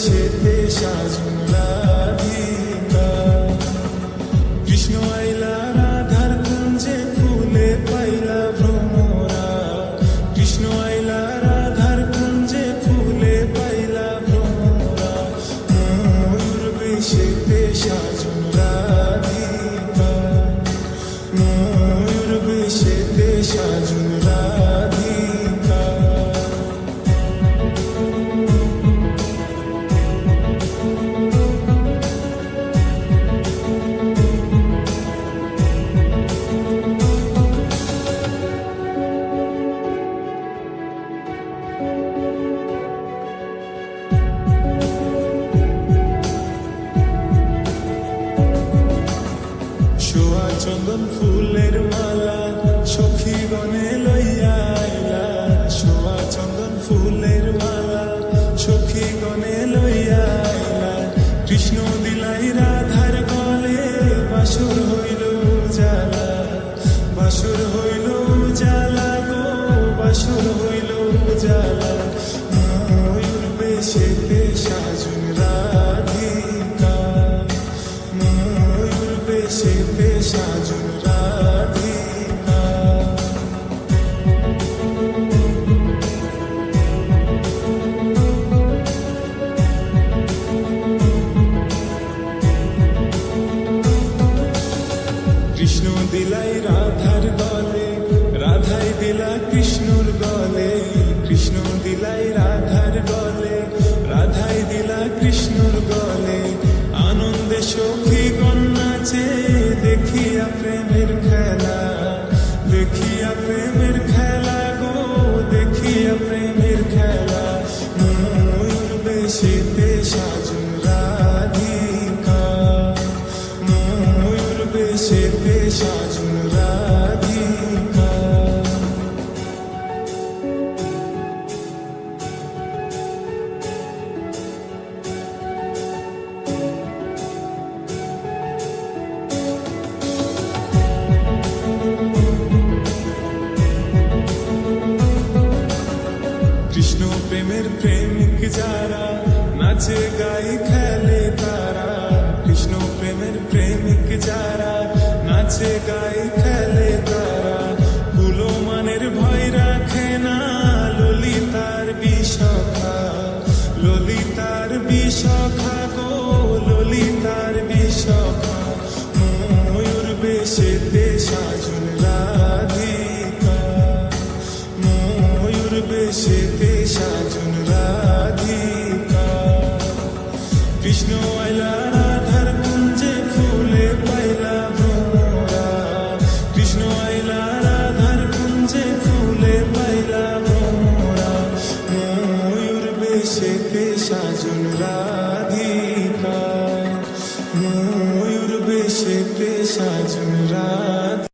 বেশেতে সাজন রাধিকা। কৃষ্ণ আইলা রাধার কুঞ্জে ফুলে পাইলা ভ্রমরা। কৃষ্ণ আইলা রাধার কুঞ্জে ফুলে পাইলা ভ্রমরা। ময়ূর বেশেতে সাজন রাধিকা। ময়ূর বেশেতে সাজন রাধিকা। সোয়া চন্দন ফুলের মালা সখী গনে লইয়া আইলা। সোয়া চন্দন ফুলের মালা সখী গনে লইয়া আইলা। কৃষ্ণ দিলাই রাধার গলে বাসুর হইল উজালা। বাসুর হইল উজালা গো বাসুর হইল উজালা। ময়ূর বেশেতে সাজন রাধিকা। ময়ূর বেশেতে সাজন রাধিকা। কৃষ্ণ দিলাই রাধার গলে রাধাই দিলা কৃষ্ণর গলে। কৃষ্ণ দিলাই রাধার গলে রাধাই দিলা কৃষ্ণর গলে। আনন্দে সখী গণ নাচে দেখিয়া প্রেমের খেলা। দেখিয়া প্রেমের খেলা গো দেখিয়া প্রেমের খেলা। ময়ূর বেশেতে সাজন রাধিকা। ময়ূর বেশেতে সাজন রাধিকা। কৃষ্ণ প্রেমের প্রেমিক যারা নাচে গাই খেলে তারা। কৃষ্ণ প্রেমের প্রেমিক যারা নাচে গাই খেলে তারা। কুলো মানের ভয় রাখে না ললিতার বিশখা। ললিতার বিশখা গো ললিতার বিশখা। ময়ূর বেশেতে সাজন রাধিকা। ময়ূর বেশেতে সাজন রাধিকা। কৃষ্ণ আইলা রাধার কুঞ্জে ফুলে পাইলা ভ্রমরা। কৃষ্ণ আইলা রাধার কুঞ্জে ফুলে পাইলা ভ্রমরা। ময়ূর বেশেতে সাজন রাধিকা। ময়ূর বেশেতে সাজন রাধিকা।